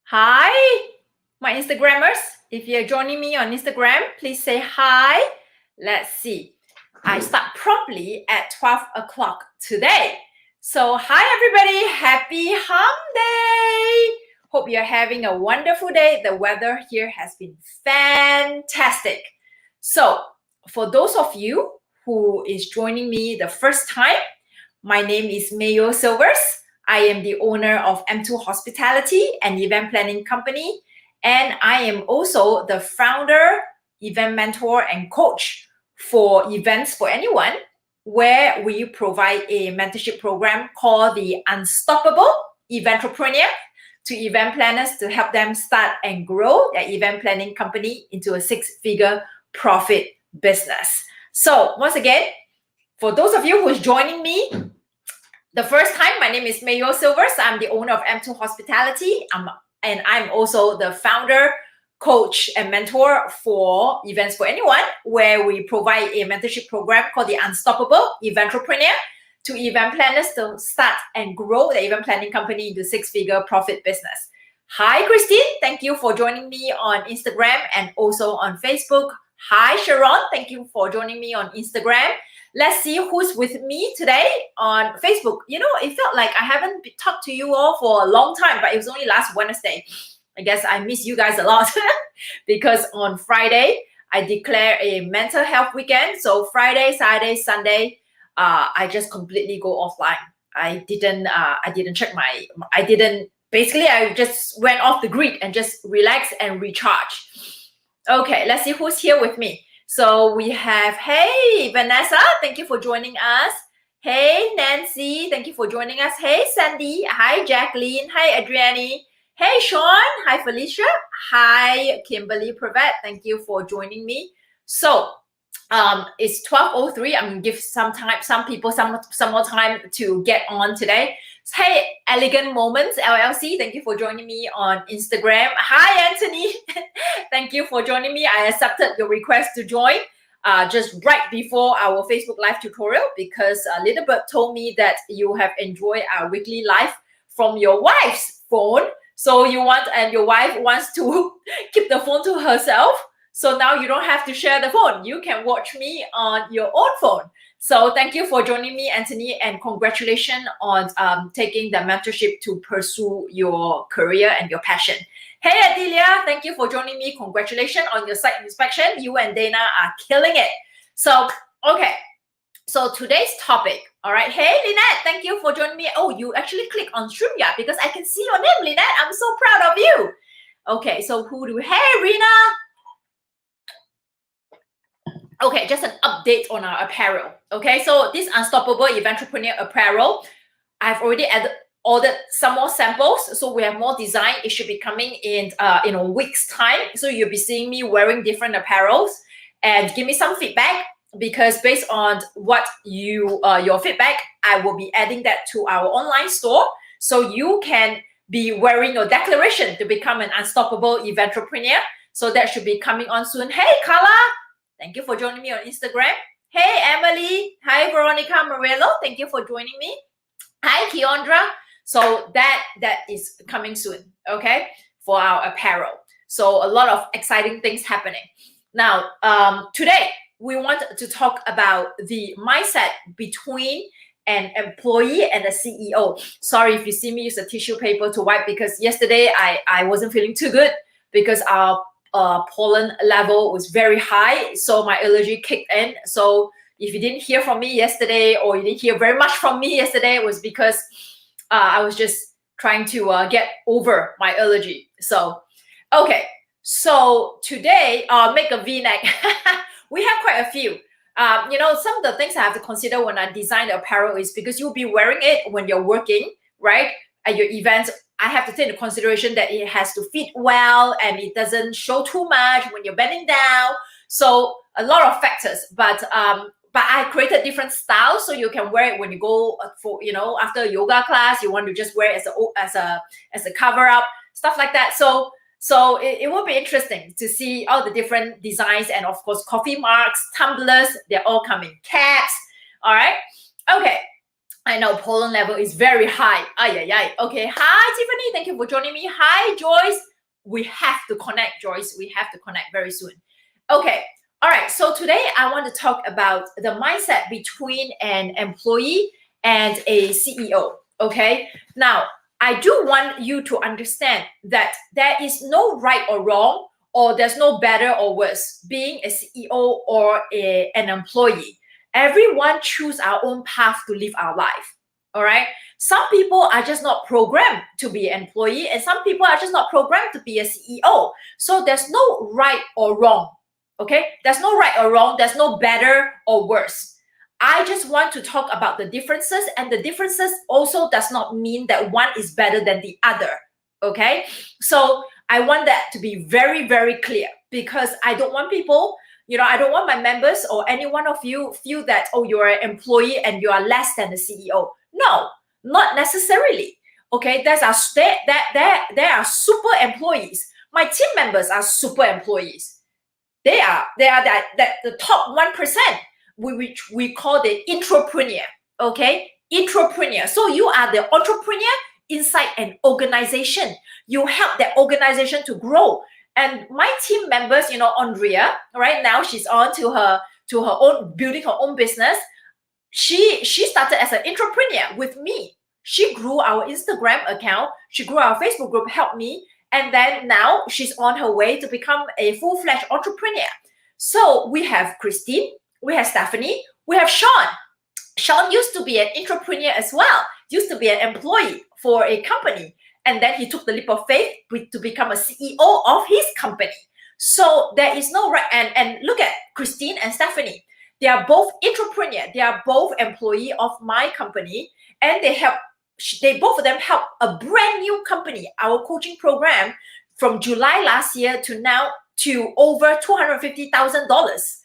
Hi, my Instagrammers. If you're joining me on Instagram, please say hi. Let's see. I start promptly at 12 o'clock today. So, hi, everybody. Happy Hum Day. Hope you're having a wonderful day. The weather here has been fantastic. So, for those of you who is joining me the first time, my name is Mayo Silvers. I am the owner of M2 Hospitality, an event planning company, and I am also the founder, event mentor, and coach for Events for Anyone, where we provide a mentorship program called the Unstoppable Eventrepreneur to event planners to help them start and grow their event planning company into a six-figure profit business. So once again, for those of you who is joining me the first time, my name is Mayo Silvers. I'm the owner of M2 Hospitality, and I'm also the founder, coach, and mentor for Events for Anyone, where we provide a mentorship program called the Unstoppable Eventrepreneur to event planners to start and grow the event planning company into six-figure profit business. Hi, Christine. Thank you for joining me on Instagram and also on Facebook. Hi, Sharon. Thank you for joining me on Instagram. Let's see who's with me today on Facebook. You know, it felt like I haven't talked to you all for a long time, but it was only last Wednesday. I guess I miss you guys a lot because on Friday, I declare a mental health weekend. So Friday, Saturday, Sunday, I just completely go offline. I didn't check basically I just went off the grid and just relax and recharge. Okay, let's see who's here with me. So we have, hey, Vanessa, thank you for joining us. Hey, Nancy, thank you for joining us. Hey, Sandy. Hi, Jacqueline. Hi, Adriani. Hey, Sean. Hi, Felicia. Hi, Kimberly Prevet. Thank you for joining me. So it's 12:03. I'm gonna give some people some more time to get on today. Hey, Elegant Moments LLC, thank you for joining me on Instagram. Hi, Anthony. Thank you for joining me. I accepted your request to join just right before our Facebook Live tutorial because Little Bird told me that you have enjoyed our weekly live from your wife's phone. So your wife wants to keep the phone to herself. So now you don't have to share the phone. You can watch me on your own phone. So thank you for joining me, Anthony, and congratulations on taking the mentorship to pursue your career and your passion. Hey, Adelia, thank you for joining me. Congratulations on your site inspection. You and Dana are killing it. So, okay. So today's topic, all right. Hey, Lynette, thank you for joining me. Oh, you actually click on StreamYard because I can see your name, Lynette. I'm so proud of you. Okay, so who do we? Hey, Rena. Okay, just an update on our apparel. Okay, so this Unstoppable Eventrepreneur apparel, I've already ordered some more samples, so we have more design. It should be coming in a week's time. So you'll be seeing me wearing different apparels, and give me some feedback because based on what your feedback, I will be adding that to our online store, so you can be wearing your declaration to become an unstoppable eventrepreneur. So that should be coming on soon. Hey, Carla. Thank you for joining me on Instagram. Hey, Emily. Hi, Veronica Morello. Thank you for joining me. Hi, Keondra. So that is coming soon, okay, for our apparel. So a lot of exciting things happening. Now, today, we want to talk about the mindset between an employee and a CEO. Sorry if you see me use a tissue paper to wipe because yesterday I wasn't feeling too good because our pollen level was very high, so my allergy kicked in. So if you didn't hear from me yesterday, or you didn't hear very much from me yesterday, it was because I was just trying to get over my allergy. So, okay. So today, make a V-neck. We have quite a few. Some of the things I have to consider when I design the apparel is because you'll be wearing it when you're working, right? At your events, I have to take into consideration that it has to fit well and it doesn't show too much when you're bending down. So a lot of factors, but I created different styles so you can wear it when you go for after a yoga class. You want to just wear it as a cover up, stuff like that. So it will be interesting to see all the different designs, and of course coffee marks, tumblers, they're all coming, caps. All right, okay. I know pollen level is very high. Ay, ay, ay. Okay. Hi, Tiffany. Thank you for joining me. Hi, Joyce. We have to connect, Joyce. We have to connect very soon. Okay. All right. So today I want to talk about the mindset between an employee and a CEO. Okay. Now, I do want you to understand that there is no right or wrong, or there's no better or worse being a CEO or an employee. Everyone choose our own path to live our life. All right. Some people are just not programmed to be an employee, and some people are just not programmed to be a CEO. So there's no right or wrong. Okay. There's no right or wrong. There's no better or worse. I just want to talk about the differences, and the differences also does not mean that one is better than the other. Okay. So I want that to be very, very clear, because I don't want people, I don't want my members or any one of you feel that, oh, you're an employee and you are less than the CEO. No, not necessarily. Okay, there are super employees. My team members are super employees. They are the top 1%, which we call the entrepreneur. Okay, entrepreneur. So you are the entrepreneur inside an organization. You help that organization to grow. And my team members, Andrea, right now she's on to her own, building her own business. She started as an entrepreneur with me. She grew our Instagram account, she grew our Facebook group, helped me, and then now she's on her way to become a full-fledged entrepreneur. So we have Christine, we have Stephanie, we have Sean. Sean used to be an entrepreneur as well, used to be an employee for a company. And then he took the leap of faith to become a CEO of his company. So there is no right. And look at Christine and Stephanie. They are both entrepreneur. They are both employee of my company. And they both of them help a brand new company, our coaching program, from July last year to now, to over $250,000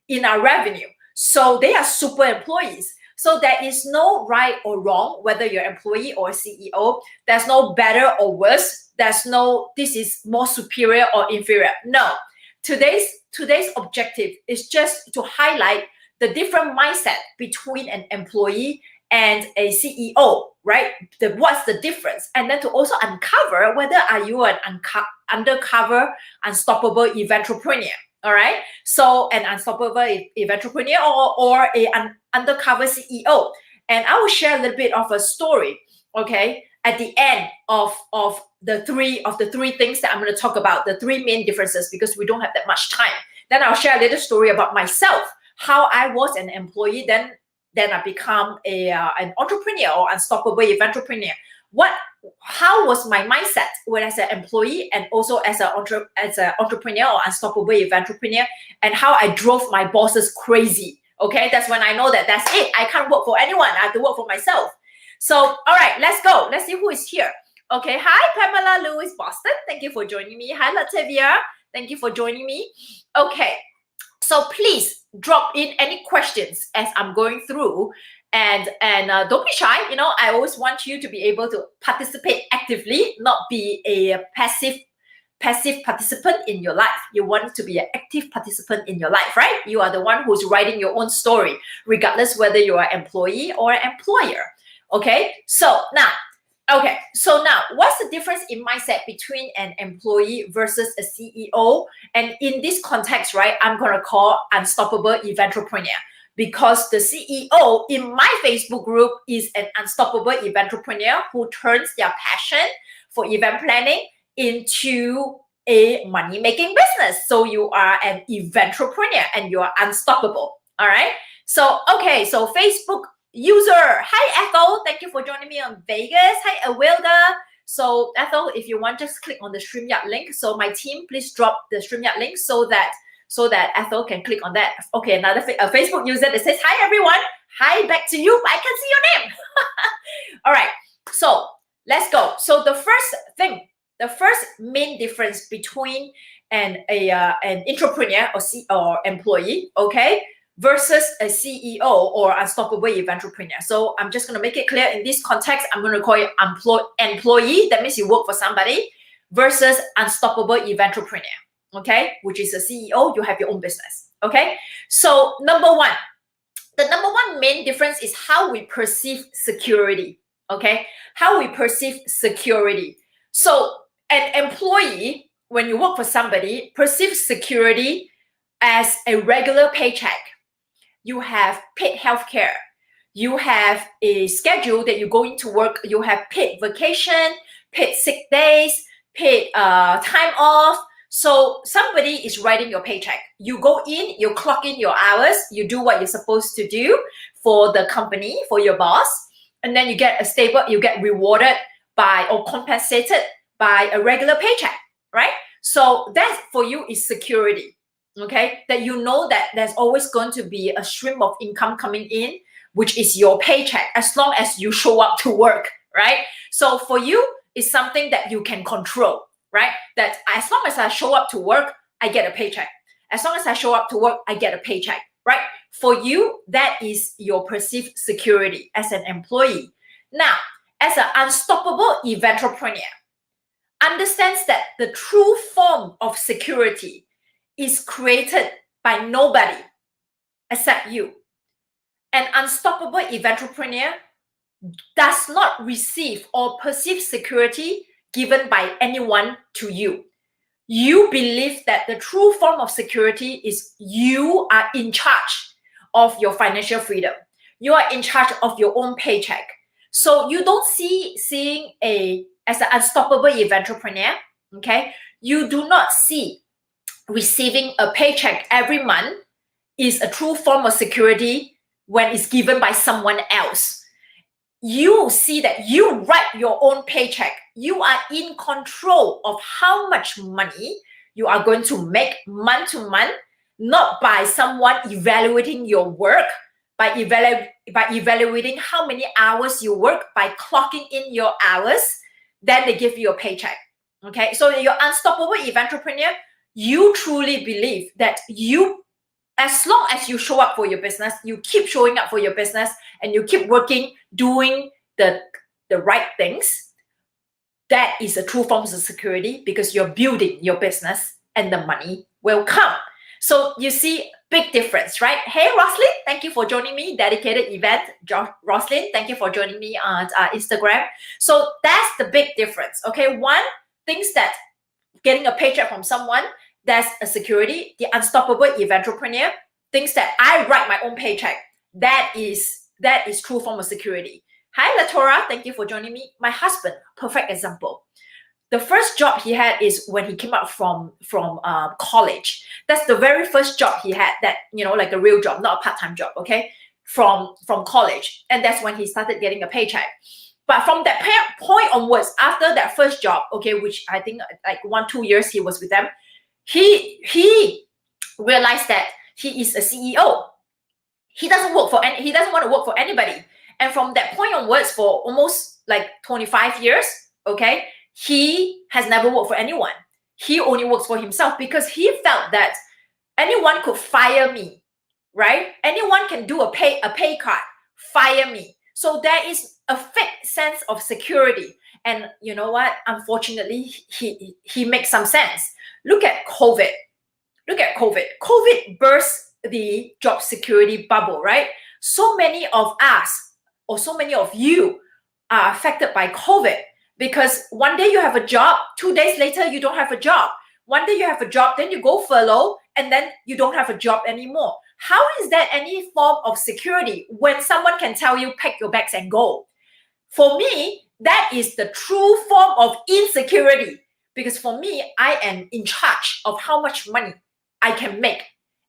in our revenue. So they are super employees. So there is no right or wrong, whether you're an employee or a CEO. There's no better or worse. There's no, this is more superior or inferior. No. Today's objective is just to highlight the different mindset between an employee and a CEO, right? What's the difference? And then to also uncover whether are you an undercover, unstoppable eventrepreneur. All right. So an unstoppable eventrepreneur or an undercover CEO. And I will share a little bit of a story, okay, at the end of the three things that I'm going to talk about, the three main differences, because we don't have that much time. Then I'll share a little story about myself, how I was an employee, then I become an entrepreneur or unstoppable eventrepreneur. How was my mindset when as an employee and also as an entrepreneur or unstoppable eventrepreneur, and how I drove my bosses crazy. Okay, that's when I know that that's it. I can't work for anyone. I have to work for myself. So, all right, let's go. Let's see who is here. Okay, hi, Pamela Lewis, Boston. Thank you for joining me. Hi, Latavia. Thank you for joining me. Okay, so please drop in any questions as I'm going through. And don't be shy. I always want you to be able to participate actively, not be a passive participant in your life. You want to be an active participant in your life, right? You are the one who's writing your own story, regardless whether you are an employee or an employer. Okay, so now, what's the difference in mindset between an employee versus a CEO? And in this context, right, I'm going to call unstoppable eventrepreneur, because the CEO in my Facebook group is an unstoppable eventrepreneur who turns their passion for event planning into a money-making business. So you are an eventrepreneur and you are unstoppable. All right. So, okay. So Facebook user, hi Ethel, thank you for joining me on Vegas. Hi Awilda. So Ethel, if you want, just click on the StreamYard link. So my team, please drop the StreamYard link so that Ethel can click on that. Okay, another Facebook user that says, hi everyone. Hi, back to you. I can see your name. All right, so let's go. So the first main difference between an entrepreneur or employee, okay, versus a CEO or unstoppable eventrepreneur. So I'm just going to make it clear in this context. I'm going to call it employee. That means you work for somebody, versus unstoppable eventrepreneur. Okay, which is a CEO. You have your own business. Okay, so number one, the number one main difference is how we perceive security. Okay, how we perceive security. So an employee, when you work for somebody, perceives security as a regular paycheck. You have paid healthcare. You have a schedule that you go into work. You have paid vacation, paid sick days, paid time off. So somebody is writing your paycheck. You go in, you clock in your hours, you do what you're supposed to do for the company, for your boss, and then you get a stable, you get rewarded by or compensated by a regular paycheck, right? So that for you is security, okay? That you know that there's always going to be a stream of income coming in, which is your paycheck, as long as you show up to work, right? So for you, it's something that you can control, right? That as long as I show up to work, I get a paycheck. As long as I show up to work, I get a paycheck, right? For you, that is your perceived security as an employee. Now, as an unstoppable entrepreneur, understands that the true form of security is created by nobody except you. An unstoppable entrepreneur does not receive or perceive security given by anyone to you. You believe that the true form of security is you are in charge of your financial freedom. You are in charge of your own paycheck. So you don't seeing as an unstoppable entrepreneur, okay? You do not see receiving a paycheck every month is a true form of security when it's given by someone else. You see that you write your own paycheck. You are in control of how much money you are going to make month to month, not by someone evaluating your work, by evaluating how many hours you work, by clocking in your hours, then they give you a paycheck. Okay, so you're unstoppable entrepreneur. You truly believe that you, as long as you show up for your business, you keep showing up for your business, and you keep working, doing the right things, that is a true form of security, because you're building your business and the money will come. So you see, big difference, right? Hey, Roslyn, thank you for joining me. Dedicated event, Roslyn, thank you for joining me on Instagram. So that's the big difference, okay? One, thinks that getting a paycheck from someone, that's a security. The unstoppable entrepreneur thinks that I write my own paycheck. That is true form of security. Hi, Latora, thank you for joining me. My husband, perfect example. The first job he had is when he came out from college. That's the very first job he had, that, you know, like a real job, not a part-time job, okay? From college. And that's when he started getting a paycheck. But from that point onwards, after that first job, okay, which I think like 1-2 years he was with them, he realized that he is a CEO. He doesn't want to work for anybody. And from that point onwards, for almost like 25 years, okay, he has never worked for anyone. He only works for himself, because he felt that anyone could fire me, right? Anyone can do a pay cut, fire me. So there is a fake sense of security. And you know what? Unfortunately, he makes some sense. Look at COVID. COVID burst the job security bubble, right? So many of us, or so many of you, are affected by COVID, because one day you have a job, 2 days later you don't have a job. One day you have a job, then you go furlough, and then you don't have a job anymore. How is that any form of security when someone can tell you, pack your bags and go? For me, that is the true form of insecurity, because for me, I am in charge of how much money I can make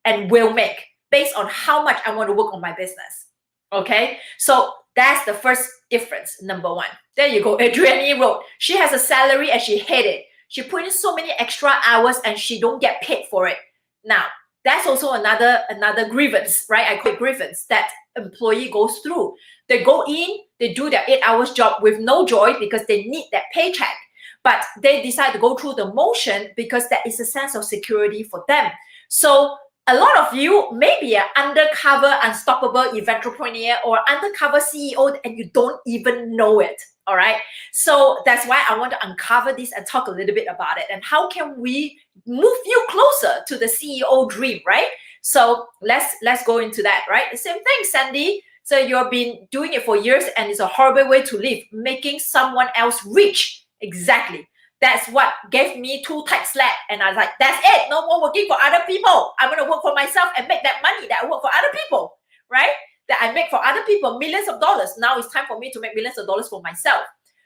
and will make based on how much I want to work on my business. Okay, so that's the first difference, number one. There you go. Adrienne wrote, she has a salary and she hates it. She put in so many extra hours and she don't get paid for it. Now, that's also another grievance, right? I call it grievance that employee goes through. They go in, they do their 8 hours job with no joy because they need that paycheck. But they decide to go through the motion because that is a sense of security for them. So a lot of you may be an undercover, unstoppable entrepreneur or undercover CEO and you don't even know it, all right? So that's why I want to uncover this and talk a little bit about it. And how can we move you closer to the CEO dream, right? So let's go into that, right? The same thing, Sandy. So you've been doing it for years and it's a horrible way to live, making someone else rich. Exactly. That's what gave me 2 tight slap. And I was like, that's it. No more working for other people. I'm going to work for myself and make that money that I work for other people, right? That I make for other people, millions of dollars. Now it's time for me to make millions of dollars for myself.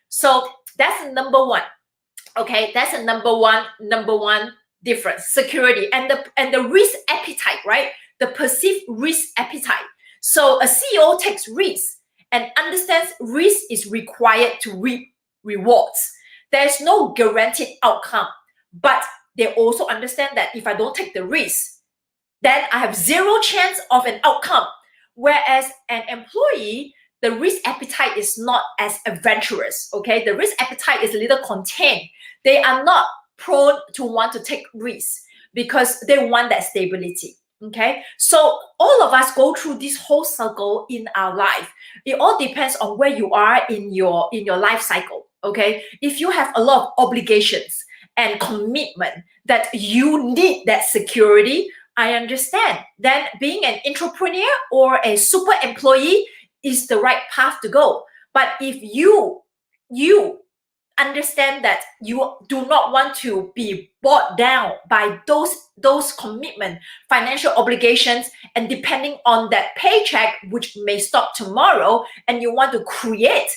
So that's number one. Okay, that's a number one difference. Security and the risk appetite, right? The perceived risk appetite. So a CEO takes risk and understands risk is required to reap rewards. There's no guaranteed outcome, but they also understand that if I don't take the risk, then I have zero chance of an outcome. Whereas an employee, the risk appetite is not as adventurous, okay? The risk appetite is a little contained. They are not prone to want to take risks because they want that stability, okay? So all of us go through this whole cycle in our life. It all depends on where you are in your life cycle, okay? If you have a lot of obligations and commitment that you need that security, I understand. Then being an entrepreneur or a super employee is the right path to go. But if you understand that you do not want to be bought down by those commitment, financial obligations, and depending on that paycheck, which may stop tomorrow, and you want to create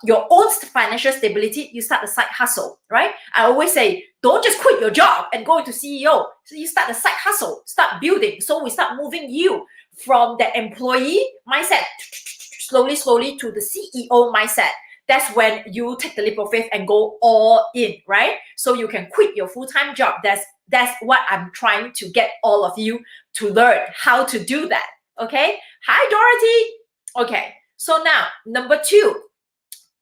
your own financial stability, you start a side hustle, right? I always say, don't just quit your job and go into CEO. So you start a side hustle, start building. So we start moving you from the employee mindset slowly to the CEO mindset. That's when you take the leap of faith and go all in, right? So you can quit your full-time job. That's what I'm trying to get all of you to learn how to do that, okay? Hi, Dorothy. Okay, so now, number 2,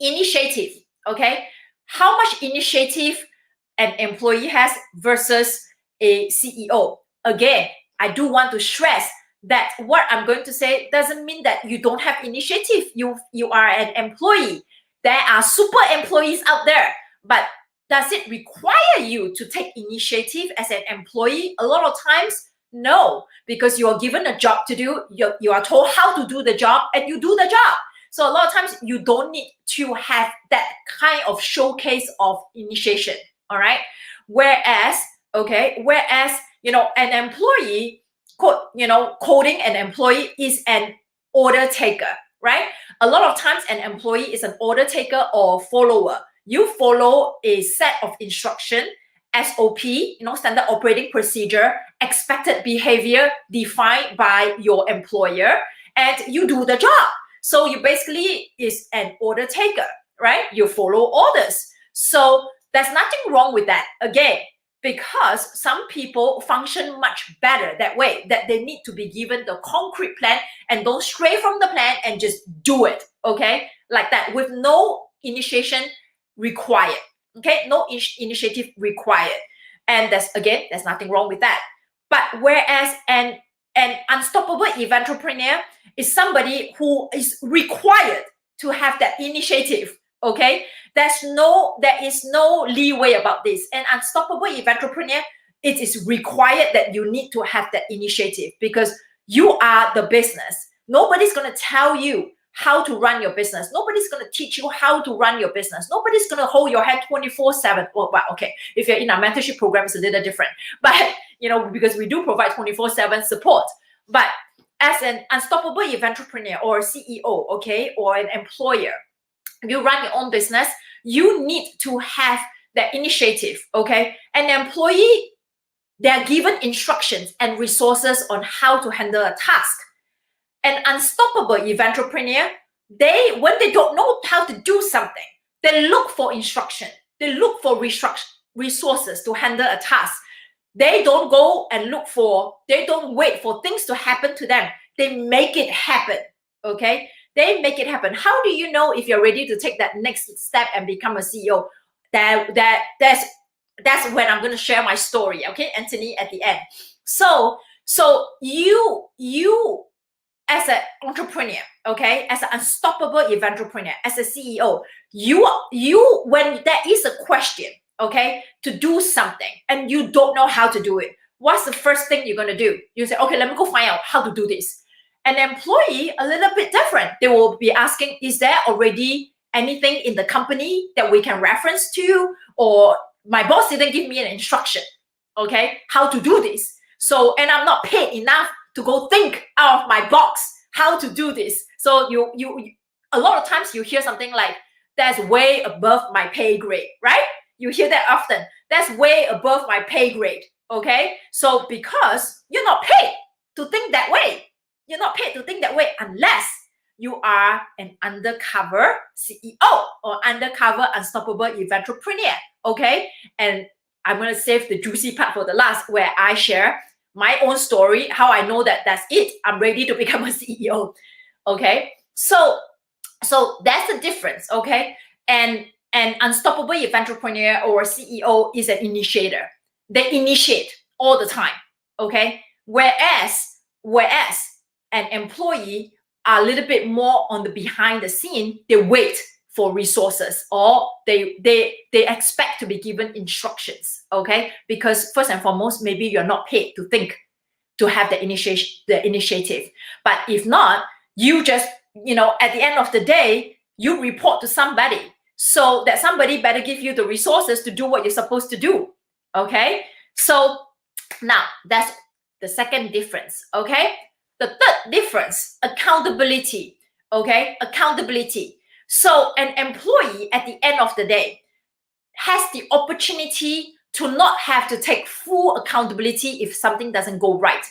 initiative, okay? How much initiative an employee has versus a CEO. Again, I do want to stress that what I'm going to say doesn't mean that you don't have initiative. You are an employee. There are super employees out there, but does it require you to take initiative as an employee? A lot of times, no, because you are given a job to do, you are told how to do the job and you do the job. So a lot of times you don't need to have that kind of showcase of initiation, all right? Whereas, an employee, coding an employee is an order taker, right? A lot of times an employee is an order taker or follower. You follow a set of instruction, SOP, standard operating procedure, expected behavior defined by your employer, and you do the job. So you basically is an order taker, right? You follow orders. So there's nothing wrong with that. Again, because some people function much better that way, that they need to be given the concrete plan and don't stray from the plan and just do it, okay? Like that, with no initiation required, okay? No initiative required. And there's nothing wrong with that. But whereas an unstoppable entrepreneur is somebody who is required to have that initiative, okay? There is no leeway about this. An unstoppable entrepreneur, it is required that you need to have that initiative because you are the business. Nobody's going to tell you how to run your business. Nobody's going to teach you how to run your business. Nobody's going to hold your hand 24/7. Well, okay, if you're in our mentorship program, it's a little different. But, because we do provide 24/7 support. But as an unstoppable entrepreneur or a CEO, okay, or an employer, you run your own business, you need to have that initiative, okay? An employee, they're given instructions and resources on how to handle a task. An unstoppable entrepreneur, when they don't know how to do something, they look for instruction. They look for resources to handle a task. They don't go and they don't wait for things to happen to them. They make it happen, okay? They make it happen. How do you know if you're ready to take that next step and become a CEO? That's when I'm going to share my story, okay, Anthony, at the end. So you as an entrepreneur, okay, as an unstoppable entrepreneur, as a CEO, you when there is a question, okay, to do something and you don't know how to do it, what's the first thing you're going to do? You say, okay, let me go find out how to do this. An employee, a little bit different. They will be asking, is there already anything in the company that we can reference to? Or my boss didn't give me an instruction, okay, how to do this. So, and I'm not paid enough to go think out of my box how to do this. So you a lot of times you hear something like, that's way above my pay grade, right? You hear that often. That's way above my pay grade, okay? So because you're not paid to think that way. You're not paid to think that way unless you are an undercover CEO or undercover unstoppable entrepreneur, okay? And I'm going to save the juicy part for the last, where I share my own story, how I know that that's it. I'm ready to become a CEO, okay? So that's the difference, okay? And an unstoppable entrepreneur or CEO is an initiator. They initiate all the time, okay? Whereas an employee are a little bit more on the behind the scene. They wait for resources, or they expect to be given instructions, okay? Because first and foremost, maybe you're not paid to think, to have the initiative. But if not, you just, at the end of the day, you report to somebody, so that somebody better give you the resources to do what you're supposed to do, okay? So now that's the second difference, okay? The third difference, accountability, okay? Accountability. So an employee at the end of the day has the opportunity to not have to take full accountability if something doesn't go right.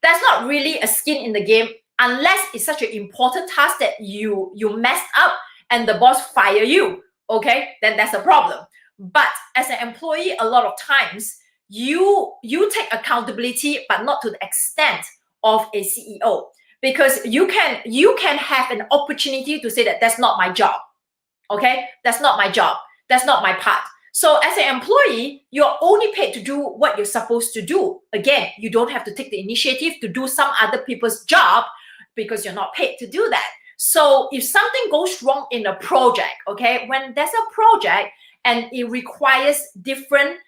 That's not really a skin in the game, unless it's such an important task that you messed up and the boss fire you, okay? Then that's a problem. But as an employee, a lot of times you take accountability, but not to the extent of a CEO, because you can have an opportunity to say that that's not my job, okay? That's not my job. That's not my part. So as an employee, you're only paid to do what you're supposed to do. Again, you don't have to take the initiative to do some other people's job because you're not paid to do that. So if something goes wrong in a project, okay, when there's a project and it requires different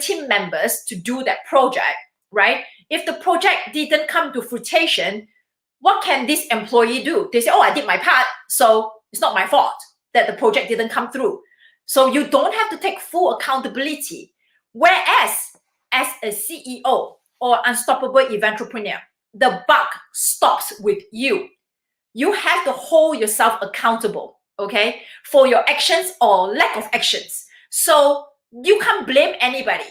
team members to do that project, right? If the project didn't come to fruition, what can this employee do? They say, oh, I did my part, so it's not my fault that the project didn't come through. So you don't have to take full accountability. Whereas as a CEO or unstoppable entrepreneur, the buck stops with you. You have to hold yourself accountable, okay, for your actions or lack of actions. So you can't blame anybody,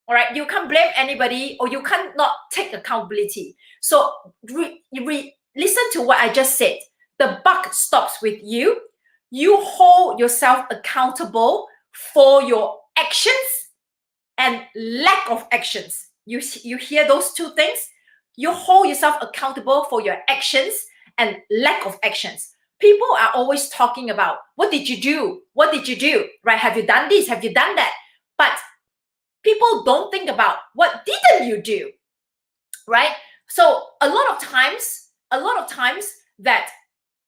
all right? You can't blame anybody, or you cannot take accountability. So listen to what I just said. The buck stops with you. You hold yourself accountable for your actions and lack of actions. You hear those two things? You hold yourself accountable for your actions and lack of actions. People are always talking about, what did you do? What did you do? Right? Have you done this? Have you done that? But people don't think about, what didn't you do? Right? So a lot of times that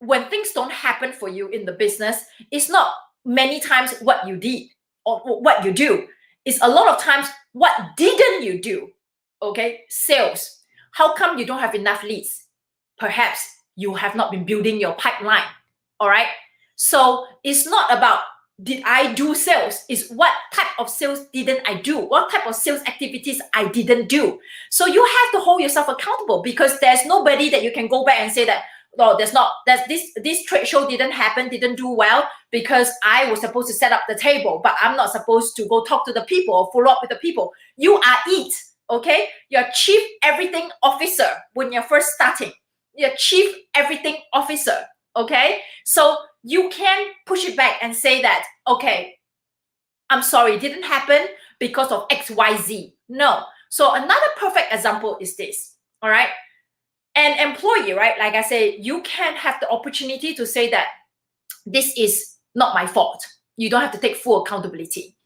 when things don't happen for you in the business, it's not many times what you did or what you do. It's a lot of times, what didn't you do? Okay, sales. How come you don't have enough leads? Perhaps you have not been building your pipeline, all right? So it's not about, did I do sales? It's what type of sales didn't I do? What type of sales activities I didn't do? So you have to hold yourself accountable, because there's nobody that you can go back and say that, no, this trade show didn't do well because I was supposed to set up the table, but I'm not supposed to go talk to the people or follow up with the people. You are it, okay? You're chief everything officer when you're first starting. You're chief everything officer, okay? So you can push it back and say that, okay, I'm sorry, it didn't happen because of X, Y, Z. No. So another perfect example is this, all right? An employee, right? Like I say, you can have the opportunity to say that this is not my fault. You don't have to take full accountability.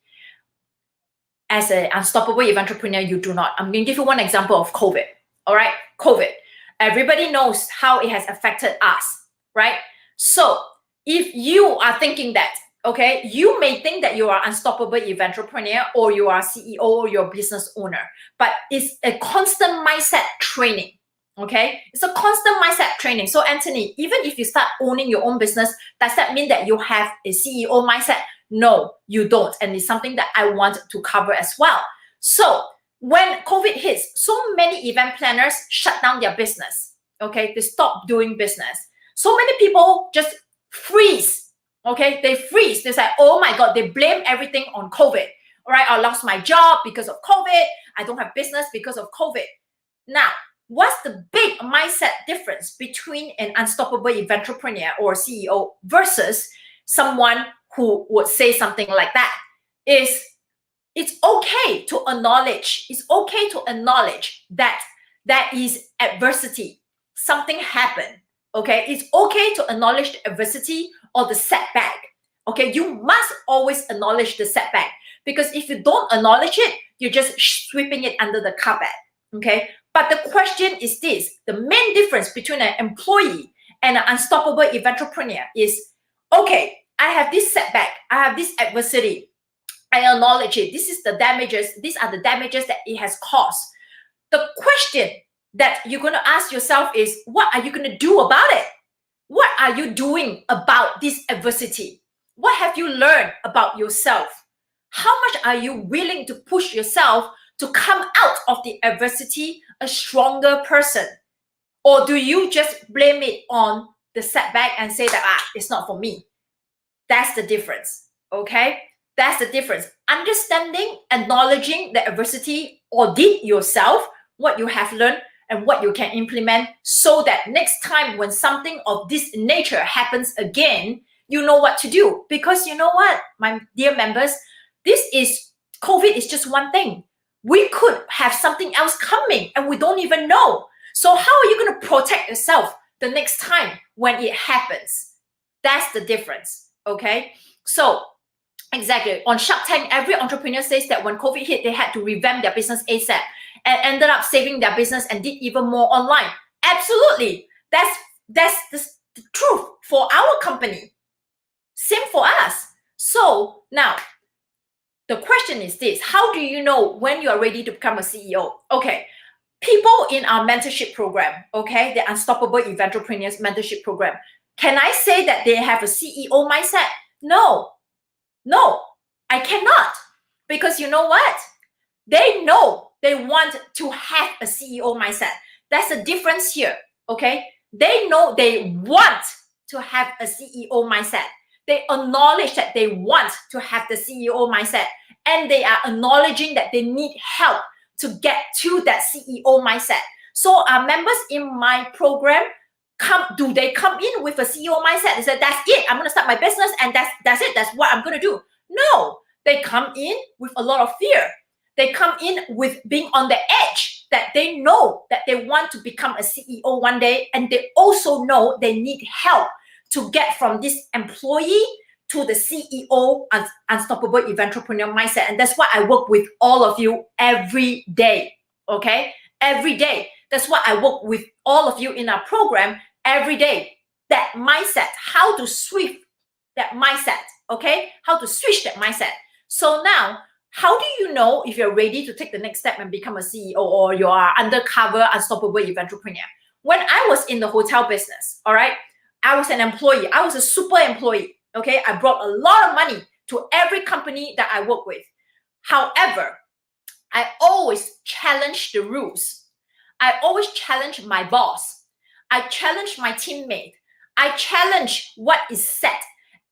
As an unstoppable entrepreneur, you do not. I'm going to give you one example of COVID, all right? COVID. Everybody knows how it has affected us, right? So if you are thinking that Okay, you may think that you are unstoppable entrepreneur or you are CEO or you're a business owner, but it's a constant mindset training. Okay, it's a constant mindset training. So Anthony, even if you start owning your own business, does that mean that you have a CEO mindset? No, you don't. And it's something that I want to cover as well. So when COVID hits, so many event planners shut down their business. Okay, they stop doing business. So many people just freeze. Okay, they freeze. They say, oh my God, they blame everything on COVID. All right, I lost my job because of COVID. I don't have business because of COVID. Now, what's the big mindset difference between an unstoppable entrepreneur or CEO versus someone who would say something like that? Is it's okay to acknowledge, that there is adversity. Something happened. Okay, it's okay to acknowledge the adversity or the setback. Okay, you must always acknowledge the setback, because if you don't acknowledge it, you're just sweeping it under the carpet. Okay, but the question is this: the main difference between an employee and an unstoppable entrepreneur is, okay, I have this setback, I have this adversity, I acknowledge it. This is the damages. These are the damages that it has caused. The question that you're going to ask yourself is, what are you going to do about it? What are you doing about this adversity? What have you learned about yourself? How much are you willing to push yourself to come out of the adversity a stronger person? Or do you just blame it on the setback and say that, it's not for me? That's the difference, okay? That's the difference. Understanding, acknowledging the adversity, audit yourself, what you have learned and what you can implement, so that next time when something of this nature happens again, you know what to do. Because you know what, my dear members, COVID is just one thing. We could have something else coming and we don't even know. So how are you going to protect yourself the next time when it happens? That's the difference, okay? So exactly. On Shark Tank, every entrepreneur says that when COVID hit, they had to revamp their business ASAP and ended up saving their business and did even more online. Absolutely. That's the truth for our company. Same for us. So now, the question is this: how do you know when you are ready to become a CEO? Okay, people in our mentorship program, okay, the Unstoppable Entrepreneurs mentorship program, can I say that they have a CEO mindset? No, I cannot. Because you know what? They know they want to have a CEO mindset. That's the difference here, okay? They know they want to have a CEO mindset. They acknowledge that they want to have the CEO mindset, and they are acknowledging that they need help to get to that CEO mindset. So our members in my program, do they come in with a CEO mindset? They say, that's it, I'm going to start my business and that's it, that's what I'm going to do? No, they come in with a lot of fear. They come in with being on the edge, that they know that they want to become a CEO one day, and they also know they need help to get from this employee to the CEO, Unstoppable Entrepreneur mindset. And that's why I work with all of you every day, okay? Every day. That's why I work with all of you in our program every day. That mindset, how to switch that mindset, okay? How to switch that mindset. So now, how do you know if you're ready to take the next step and become a CEO, or you are undercover unstoppable entrepreneur? When I was in the hotel business, all right, I was an employee. I was a super employee, okay? I brought a lot of money to every company that I work with. However, I always challenge the rules. I always challenge my boss. I challenge my teammate. I challenge what is set.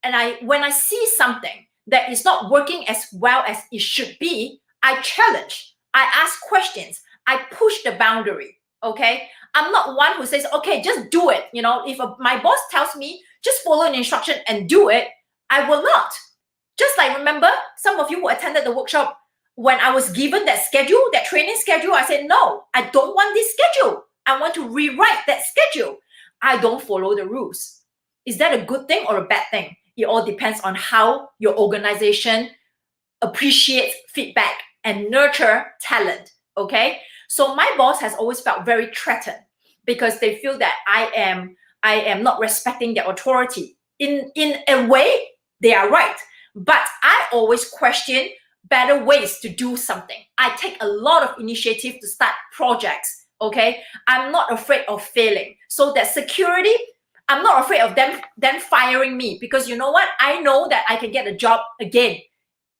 And when I see something that is not working as well as it should be, I challenge. I ask questions. I push the boundary, okay? I'm not one who says, okay, just do it. You know, if my boss tells me, just follow an instruction and do it, I will not. Just like, remember, some of you who attended the workshop, when I was given that schedule, that training schedule, I said, no, I don't want this schedule. I want to rewrite that schedule. I don't follow the rules. Is that a good thing or a bad thing? It all depends on how your organization appreciates feedback and nurture talent, okay? So my boss has always felt very threatened because they feel that I am not respecting their authority. In a way, they are right. But I always question better ways to do something. I take a lot of initiative to start projects, okay? I'm not afraid of failing. So that security, I'm not afraid of them firing me, because you know what? I know that I can get a job again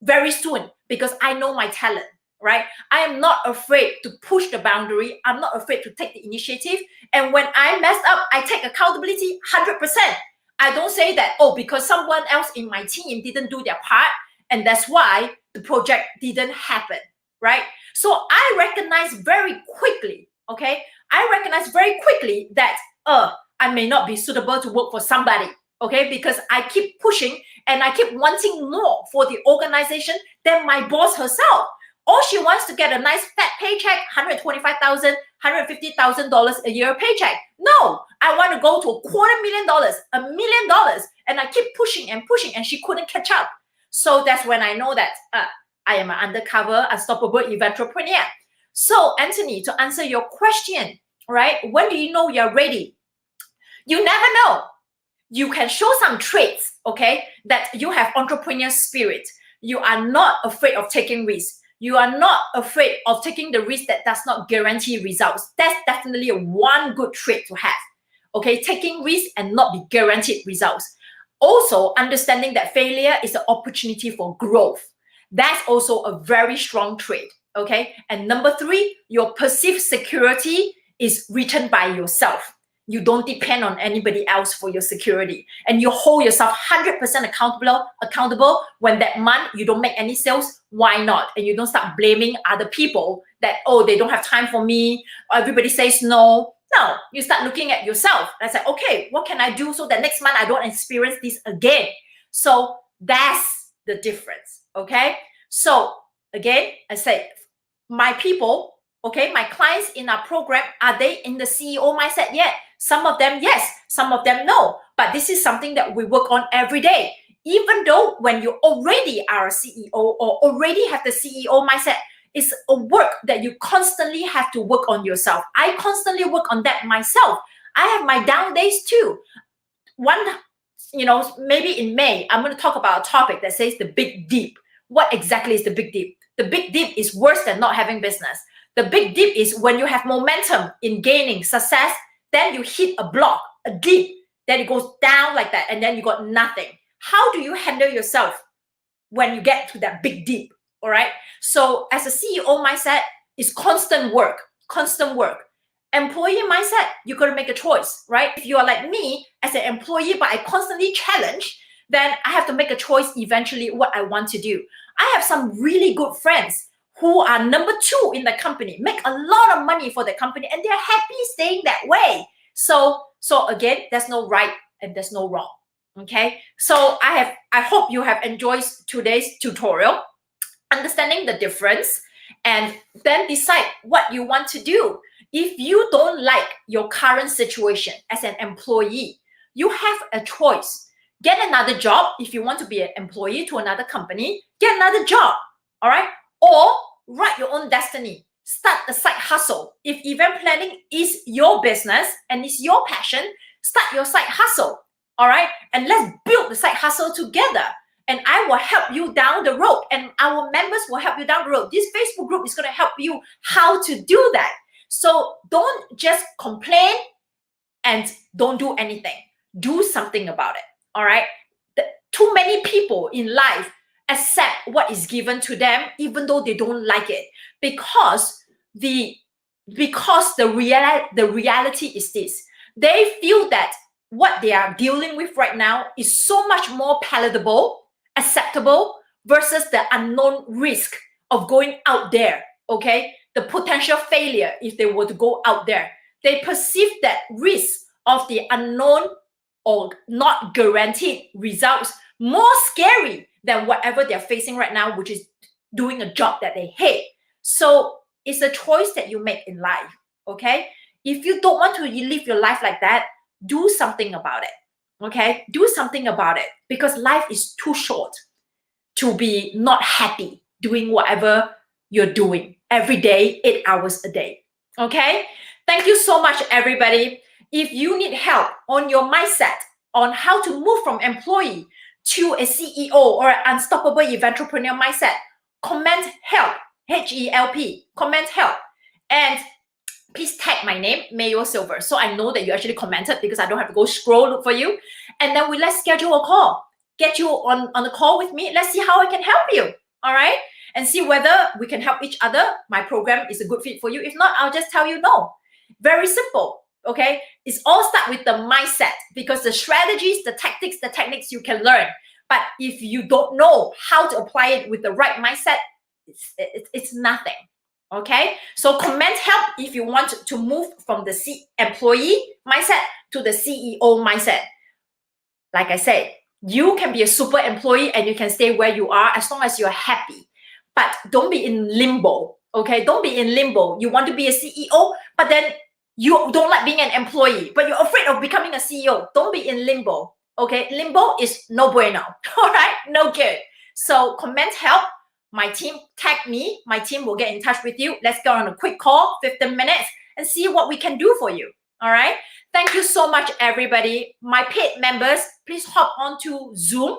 very soon because I know my talent, right? I am not afraid to push the boundary. I'm not afraid to take the initiative. And when I mess up, I take accountability 100%. I don't say that, oh, because someone else in my team didn't do their part, and that's why the project didn't happen, right? So I recognize very quickly, okay? I recognize very quickly that I may not be suitable to work for somebody, okay? Because I keep pushing and I keep wanting more for the organization than my boss herself. All she wants to get a nice fat paycheck, $125,000, $150,000 a year paycheck. No, I want to go to $250,000, $1 million, and I keep pushing and pushing, and she couldn't catch up. So that's when I know that I am an undercover, unstoppable entrepreneur. So Anthony, to answer your question, right? When do you know you're ready? You never know. You can show some traits, okay, that you have entrepreneur spirit. You are not afraid of taking risks. You are not afraid of taking the risk that does not guarantee results. That's definitely one good trait to have, okay? Taking risks and not be guaranteed results. Also, understanding that failure is an opportunity for growth. That's also a very strong trait, okay? And number 3, your perceived security is written by yourself. You don't depend on anybody else for your security, and you hold yourself 100% accountable. When that month you don't make any sales, why not? And you don't start blaming other people that, oh, they don't have time for me, everybody says no. No, you start looking at yourself and say, okay, what can I do so that next month I don't experience this again? So that's the difference, okay? So again, I say, my people, okay, my clients in our program, are they in the CEO mindset yet? Some of them, yes. Some of them, no. But this is something that we work on every day. Even though when you already are a CEO or already have the CEO mindset, it's a work that you constantly have to work on yourself. I constantly work on that myself. I have my down days too. Maybe in May, I'm going to talk about a topic that says the big dip. What exactly is the big dip? The big dip is worse than not having business. The big dip is when you have momentum in gaining success, then you hit a block, a dip, then it goes down like that, and then you got nothing. How do you handle yourself when you get to that big dip? All right. So as a CEO mindset, it's constant work, constant work. Employee mindset, you got to make a choice, right? If you are like me as an employee, but I constantly challenge, then I have to make a choice eventually what I want to do. I have some really good friends who are number 2 in the company, make a lot of money for the company, and they're happy staying that way. So again, there's no right and there's no wrong. Okay. So I hope you have enjoyed today's tutorial, understanding the difference, and then decide what you want to do. If you don't like your current situation as an employee, you have a choice. Get another job. If you want to be an employee to another company, get another job. All right. Or write your own destiny. Start a side hustle. If event planning is your business and it's your passion, start your side hustle. All right. And let's build the side hustle together. And I will help you down the road. And our members will help you down the road. This Facebook group is going to help you how to do that. So don't just complain and don't do anything. Do something about it. All right. Too many people in life accept what is given to them, even though they don't like it, because the reality is this: they feel that what they are dealing with right now is so much more palatable, acceptable, versus the unknown risk of going out there. Okay, the potential failure if they were to go out there. They perceive that risk of the unknown or not guaranteed results more scary than whatever they're facing right now, which is doing a job that they hate. So it's a choice that you make in life, okay? If you don't want to live your life like that, do something about it, okay? Do something about it, because life is too short to be not happy doing whatever you're doing every day, 8 hours a day, okay? Thank you so much, everybody. If you need help on your mindset on how to move from employee to a CEO or an unstoppable entrepreneur mindset, comment help, HELP, comment help. And please tag my name, Mayo Silver, so I know that you actually commented, because I don't have to go scroll look for you. And then let's schedule a call. Get you on the call with me. Let's see how I can help you. All right? And see whether we can help each other. My program is a good fit for you. If not, I'll just tell you no. Very simple. Okay? It's all start with the mindset, because the strategies, the tactics, the techniques you can learn. But if you don't know how to apply it with the right mindset, it's nothing. Okay, so comment help if you want to move from the employee mindset to the CEO mindset. Like I said, you can be a super employee and you can stay where you are as long as you're happy. But don't be in limbo. Okay, don't be in limbo. You want to be a CEO, but then you don't like being an employee, but you're afraid of becoming a CEO. Don't be in limbo. Okay, limbo is no bueno. All right, no good. So comment help. My team, tag me. My team will get in touch with you. Let's go on a quick call, 15 minutes, and see what we can do for you. All right. Thank you so much, everybody. My paid members, please hop onto Zoom.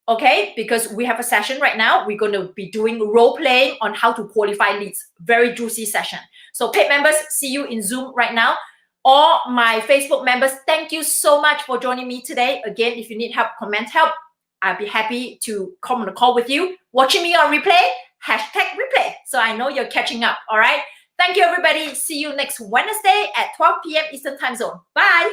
Okay, because we have a session right now. We're going to be doing role playing on how to qualify leads. Very juicy session. So paid members, see you in Zoom right now. All my Facebook members, thank you so much for joining me today. Again, if you need help, comment help. I'll be happy to come on a call with you. Watching me on replay, #replay. So I know you're catching up. All right. Thank you, everybody. See you next Wednesday at 12 p.m. Eastern Time Zone. Bye.